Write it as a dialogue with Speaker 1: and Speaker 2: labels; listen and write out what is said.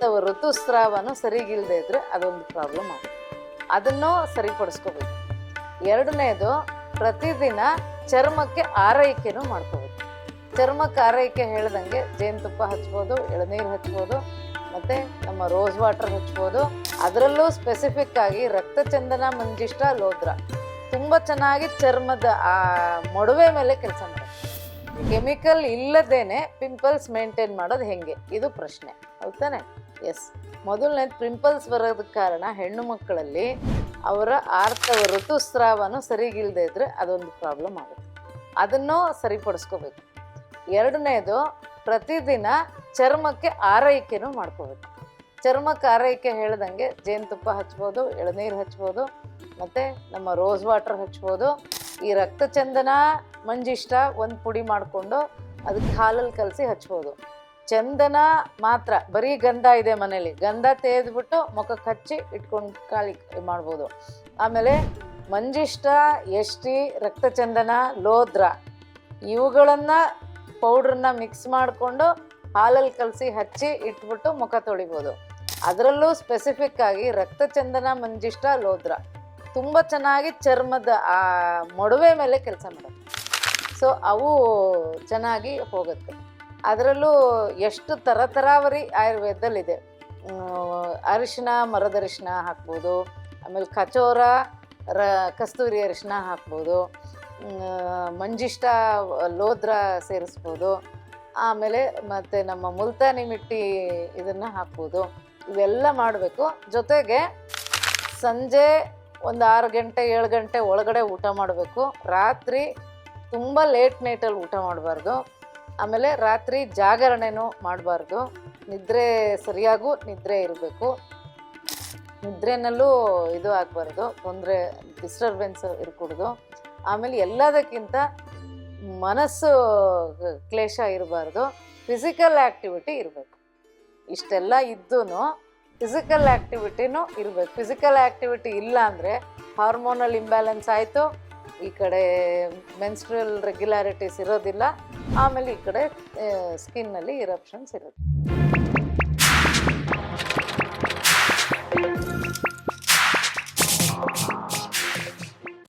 Speaker 1: ಅಥವಾ ಋತುಸ್ರಾವನು ಸರಿಗಿಲ್ಲದೆ ಇದ್ರೆ ಅದೊಂದು ಪ್ರಾಬ್ಲಮ್ ಆಗುತ್ತೆ. ಅದನ್ನು ಸರಿಪಡಿಸ್ಕೋಬೇಕು. ಎರಡನೇದು, ಪ್ರತಿದಿನ ಚರ್ಮಕ್ಕೆ ಆರೈಕೆನೂ ಮಾಡ್ಕೋಬೇಕು. ಚರ್ಮಕ್ಕೆ ಆರೈಕೆ ಹೇಳ್ದಂಗೆ ಜೇನುತುಪ್ಪ ಹಚ್ಬೋದು, ಎಳನೀರು ಹಚ್ಬೋದು, ಮತ್ತು ನಮ್ಮ ರೋಸ್ ವಾಟರ್ ಹಚ್ಬೋದು. ಅದರಲ್ಲೂ ಸ್ಪೆಸಿಫಿಕ್ ಆಗಿ ರಕ್ತಚಂದನ, ಮಂಜಿಷ್ಟ, ಲೋದ್ರ ತುಂಬ ಚೆನ್ನಾಗಿ ಚರ್ಮದ ಆ ಮೊಡವೆ ಮೇಲೆ ಕೆಲಸ ಮಾಡುತ್ತೆ. ಕೆಮಿಕಲ್ ಇಲ್ಲದೇನೆ ಪಿಂಪಲ್ಸ್ ಮೇಂಟೈನ್ ಮಾಡೋದು ಹೆಂಗೆ, ಇದು ಪ್ರಶ್ನೆ ಹೌದಾನೆ? ಎಸ್, ಮೊದಲನೇದು ಪಿಂಪಲ್ಸ್ ಬರೋದಕ್ಕೆ ಕಾರಣ ಹೆಣ್ಣು ಮಕ್ಕಳಲ್ಲಿ ಅವರ ಋತುಸ್ರಾವನು ಸರಿಗಿಲ್ಲದೆ ಇದ್ರೆ ಅದೊಂದು ಪ್ರಾಬ್ಲಮ್ ಆಗುತ್ತೆ. ಅದನ್ನು ಸರಿಪಡಿಸ್ಕೋಬೇಕು. ಎರಡನೇದು, ಪ್ರತಿದಿನ ಚರ್ಮಕ್ಕೆ ಆರೈಕೆನೂ ಮಾಡ್ಕೋಬೇಕು. ಚರ್ಮಕ್ಕೆ ಆರೈಕೆ ಹೇಳ್ದಂಗೆ ಜೇನುತುಪ್ಪ ಹಚ್ಬೋದು, ಎಳನೀರು ಹಚ್ಬೋದು, ಮತ್ತು ನಮ್ಮ ರೋಸ್ ವಾಟರ್ ಹಚ್ಬೋದು. ಈ ರಕ್ತಚಂದನ, ಮಂಜಿಷ್ಟ ಒಂದು ಪುಡಿ ಮಾಡಿಕೊಂಡು ಅದಕ್ಕೆ ಹಾಲಲ್ಲಿ ಕಲಸಿ ಹಚ್ಬೋದು. ಚಂದನ ಮಾತ್ರ ಬರೀ ಗಂಧ ಇದೆ ಮನೇಲಿ, ಗಂಧ ತೆಗೆದ್ಬಿಟ್ಟು ಮುಖಕ್ಕೆ ಹಚ್ಚಿ ಇಟ್ಕೊಂಡು ಕಾಲಿ ಮಾಡ್ಬೋದು. ಆಮೇಲೆ ಮಂಜಿಷ್ಟ, ಎಷ್ಟಿ, ರಕ್ತಚಂದನ, ಲೋದ್ರ ಇವುಗಳನ್ನು ಪೌಡ್ರನ್ನ ಮಿಕ್ಸ್ ಮಾಡಿಕೊಂಡು ಹಾಲಲ್ಲಿ ಕಲಸಿ ಹಚ್ಚಿ ಇಟ್ಬಿಟ್ಟು ಮುಖ ತೊಳಿಬೋದು. ಅದರಲ್ಲೂ ಸ್ಪೆಸಿಫಿಕ್ ಆಗಿ ರಕ್ತಚಂದನ, ಮಂಜಿಷ್ಟ, ಲೋದ್ರ ತುಂಬ ಚೆನ್ನಾಗಿ ಚರ್ಮದ ಆ ಮೊಡವೆ ಮೇಲೆ ಕೆಲಸ ಮಾಡುತ್ತೆ. ಸೊ ಅವು ಚೆನ್ನಾಗಿ ಹೋಗುತ್ತೆ. ಅದರಲ್ಲೂ ಎಷ್ಟು ತರಾವರಿ ಆಯುರ್ವೇದದಲ್ಲಿದೆ. ಅರಿಶಿನ, ಮರದರಿಶಿನ ಹಾಕ್ಬೋದು, ಆಮೇಲೆ ಕಚೋರ, ಕಸ್ತೂರಿ ಅರಿಶಿನ ಹಾಕ್ಬೋದು, ಮಂಜಿಷ್ಟ, ಲೋದ್ರ ಸೇರಿಸ್ಬೋದು. ಆಮೇಲೆ ಮತ್ತು ನಮ್ಮ ಮುಲ್ತಾನಿ ಮಿಟ್ಟಿ ಇದನ್ನು ಹಾಕ್ಬೋದು. ಇವೆಲ್ಲ ಮಾಡಬೇಕು. ಜೊತೆಗೆ ಸಂಜೆ ಒಂದು 6 ಗಂಟೆ 7 ಗಂಟೆ ಒಳಗಡೆ ಊಟ ಮಾಡಬೇಕು. ರಾತ್ರಿ ತುಂಬ ಲೇಟ್ ನೈಟಲ್ಲಿ ಊಟ ಮಾಡಬಾರ್ದು. ಆಮೇಲೆ ರಾತ್ರಿ ಜಾಗರಣೆನೂ ಮಾಡಬಾರ್ದು. ನಿದ್ರೆ ಸರಿಯಾಗೂ ನಿದ್ರೆ ಇರಬೇಕು. ನಿದ್ರೆನಲ್ಲೂ ಇದು ಆಗಬಾರ್ದು, ತೊಂದರೆ ಡಿಸ್ಟರ್ಬೆನ್ಸ್ ಇರಕೂಡ್ದು. ಆಮೇಲೆ ಎಲ್ಲದಕ್ಕಿಂತ ಮನಸ್ಸು ಕ್ಲೇಶ ಇರಬಾರ್ದು. ಫಿಸಿಕಲ್ ಆ್ಯಕ್ಟಿವಿಟಿ ಇರಬೇಕು. ಇಷ್ಟೆಲ್ಲ ಇದ್ದೂ ಫಿಸಿಕಲ್ ಆ್ಯಕ್ಟಿವಿಟಿನೂ ಇರಬೇಕು. ಫಿಸಿಕಲ್ ಆ್ಯಕ್ಟಿವಿಟಿ ಇಲ್ಲ ಅಂದರೆ ಹಾರ್ಮೋನಲ್ ಇಂಬ್ಯಾಲೆನ್ಸ್ ಆಯಿತು, ಈ ಕಡೆ ಮೆನ್ಸ್ಟ್ರಲ್ ರೆಗ್ಯುಲಾರಿಟೀಸ್ ಇರೋದಿಲ್ಲ, ಆಮೇಲೆ ಈ ಕಡೆ ಸ್ಕಿನ್ನಲ್ಲಿ ಇರಪ್ಷನ್ಸ್ ಇರುತ್ತೆ.